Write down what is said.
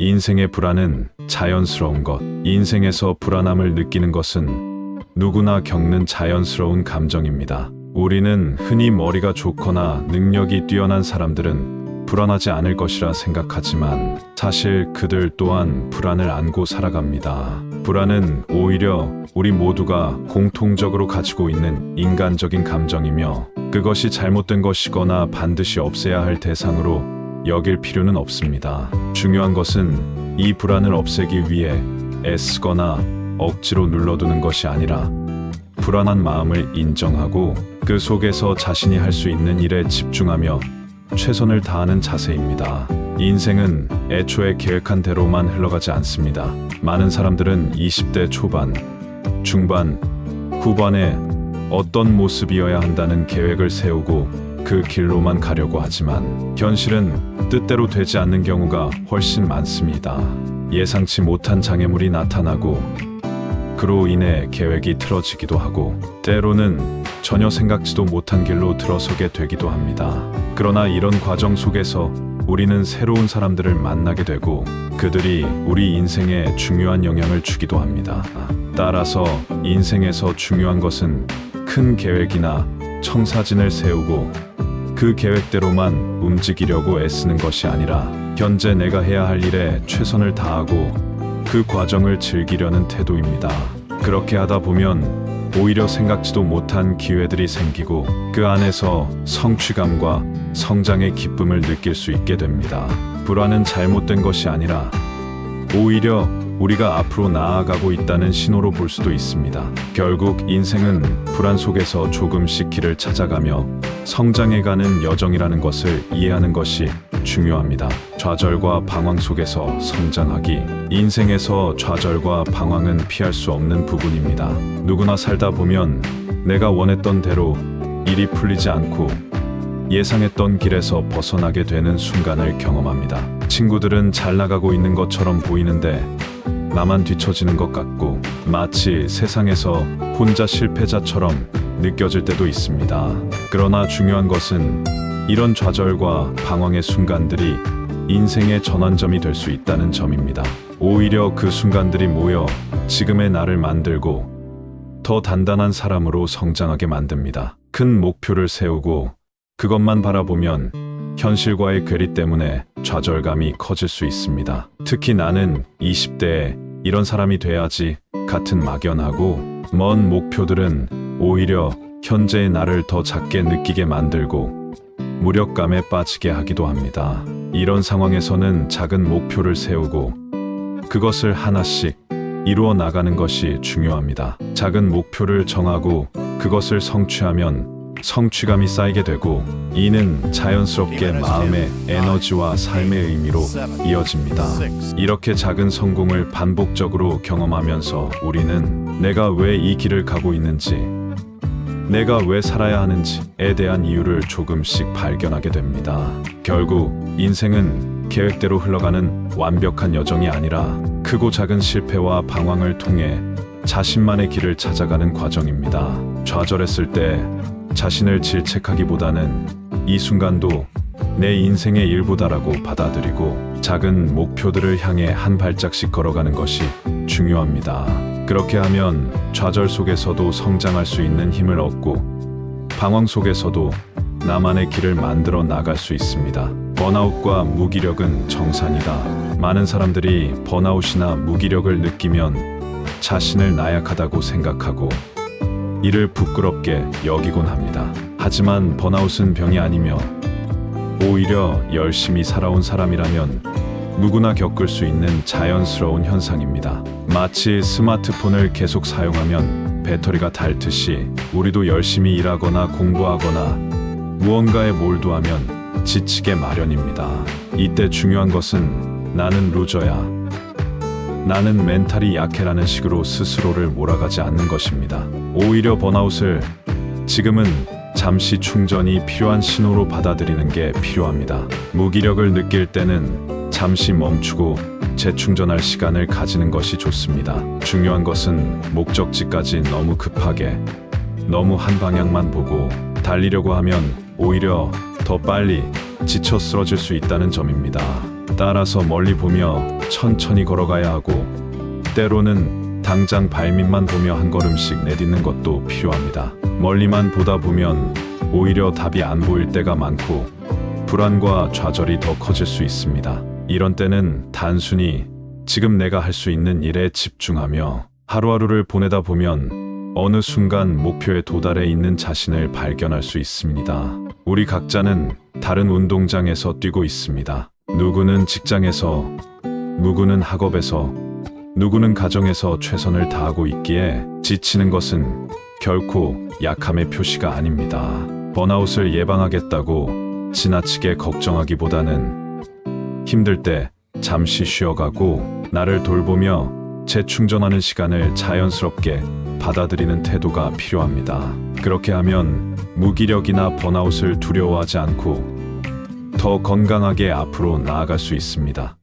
인생의 불안은 자연스러운 것. 인생에서 불안함을 느끼는 것은 누구나 겪는 자연스러운 감정입니다. 우리는 흔히 머리가 좋거나 능력이 뛰어난 사람들은 불안하지 않을 것이라 생각하지만 사실 그들 또한 불안을 안고 살아갑니다. 불안은 오히려 우리 모두가 공통적으로 가지고 있는 인간적인 감정이며 그것이 잘못된 것이거나 반드시 없애야 할 대상으로 여길 필요는 없습니다. 중요한 것은 이 불안을 없애기 위해 애쓰거나 억지로 눌러두는 것이 아니라 불안한 마음을 인정하고 그 속에서 자신이 할 수 있는 일에 집중하며 최선을 다하는 자세입니다. 인생은 애초에 계획한 대로만 흘러가지 않습니다. 많은 사람들은 20대 초반, 중반, 후반에 어떤 모습이어야 한다는 계획을 세우고 그 길로만 가려고 하지만 현실은 뜻대로 되지 않는 경우가 훨씬 많습니다. 예상치 못한 장애물이 나타나고 그로 인해 계획이 틀어지기도 하고 때로는 전혀 생각지도 못한 길로 들어서게 되기도 합니다. 그러나 이런 과정 속에서 우리는 새로운 사람들을 만나게 되고 그들이 우리 인생에 중요한 영향을 주기도 합니다. 따라서 인생에서 중요한 것은 큰 계획이나 청사진을 세우고 그 계획대로만 움직이려고 애쓰는 것이 아니라 현재 내가 해야 할 일에 최선을 다하고 그 과정을 즐기려는 태도입니다. 그렇게 하다 보면 오히려 생각지도 못한 기회들이 생기고 그 안에서 성취감과 성장의 기쁨을 느낄 수 있게 됩니다. 불안은 잘못된 것이 아니라 오히려 우리가 앞으로 나아가고 있다는 신호로 볼 수도 있습니다. 결국 인생은 불안 속에서 조금씩 길을 찾아가며 성장해가는 여정이라는 것을 이해하는 것이 중요합니다. 좌절과 방황 속에서 성장하기. 인생에서 좌절과 방황은 피할 수 없는 부분입니다. 누구나 살다 보면 내가 원했던 대로 일이 풀리지 않고 예상했던 길에서 벗어나게 되는 순간을 경험합니다. 친구들은 잘 나가고 있는 것처럼 보이는데 나만 뒤처지는 것 같고 마치 세상에서 혼자 실패자처럼 느껴질 때도 있습니다. 그러나 중요한 것은 이런 좌절과 방황의 순간들이 인생의 전환점이 될 수 있다는 점입니다. 오히려 그 순간들이 모여 지금의 나를 만들고 더 단단한 사람으로 성장하게 만듭니다. 큰 목표를 세우고 그것만 바라보면 현실과의 괴리 때문에 좌절감이 커질 수 있습니다. 특히 나는 20대에 이런 사람이 돼야지 같은 막연하고 먼 목표들은 오히려 현재의 나를 더 작게 느끼게 만들고 무력감에 빠지게 하기도 합니다. 이런 상황에서는 작은 목표를 세우고 그것을 하나씩 이루어 나가는 것이 중요합니다. 작은 목표를 정하고 그것을 성취하면 성취감이 쌓이게 되고 이는 자연스럽게 마음의 에너지와 삶의 의미로 이어집니다. 이렇게 작은 성공을 반복적으로 경험하면서 우리는 내가 왜 이 길을 가고 있는지, 내가 왜 살아야 하는지에 대한 이유를 조금씩 발견하게 됩니다. 결국 인생은 계획대로 흘러가는 완벽한 여정이 아니라 크고 작은 실패와 방황을 통해 자신만의 길을 찾아가는 과정입니다. 좌절했을 때 자신을 질책하기보다는 이 순간도 내 인생의 일부다라고 받아들이고 작은 목표들을 향해 한 발짝씩 걸어가는 것이 중요합니다. 그렇게 하면 좌절 속에서도 성장할 수 있는 힘을 얻고 방황 속에서도 나만의 길을 만들어 나갈 수 있습니다. 번아웃과 무기력은 정상이다. 많은 사람들이 번아웃이나 무기력을 느끼면 자신을 나약하다고 생각하고 이를 부끄럽게 여기곤 합니다. 하지만 번아웃은 병이 아니며 오히려 열심히 살아온 사람이라면 누구나 겪을 수 있는 자연스러운 현상입니다. 마치 스마트폰을 계속 사용하면 배터리가 닳듯이 우리도 열심히 일하거나 공부하거나 무언가에 몰두하면 지치게 마련입니다. 이때 중요한 것은 나는 루저야, 나는 멘탈이 약해라는 식으로 스스로를 몰아가지 않는 것입니다. 오히려 번아웃을 지금은 잠시 충전이 필요한 신호로 받아들이는 게 필요합니다. 무기력을 느낄 때는 잠시 멈추고 재충전할 시간을 가지는 것이 좋습니다. 중요한 것은 목적지까지 너무 급하게, 너무 한 방향만 보고 달리려고 하면 오히려 더 빨리 지쳐 쓰러질 수 있다는 점입니다. 따라서 멀리 보며 천천히 걸어가야 하고, 때로는 당장 발밑만 보며 한 걸음씩 내딛는 것도 필요합니다. 멀리만 보다 보면 오히려 답이 안 보일 때가 많고 불안과 좌절이 더 커질 수 있습니다. 이런 때는 단순히 지금 내가 할 수 있는 일에 집중하며 하루하루를 보내다 보면 어느 순간 목표에 도달해 있는 자신을 발견할 수 있습니다. 우리 각자는 다른 운동장에서 뛰고 있습니다. 누구는 직장에서, 누구는 학업에서, 누구는 가정에서 최선을 다하고 있기에 지치는 것은 결코 약함의 표시가 아닙니다. 번아웃을 예방하겠다고 지나치게 걱정하기보다는 힘들 때 잠시 쉬어가고 나를 돌보며 재충전하는 시간을 자연스럽게 받아들이는 태도가 필요합니다. 그렇게 하면 무기력이나 번아웃을 두려워하지 않고 더 건강하게 앞으로 나아갈 수 있습니다.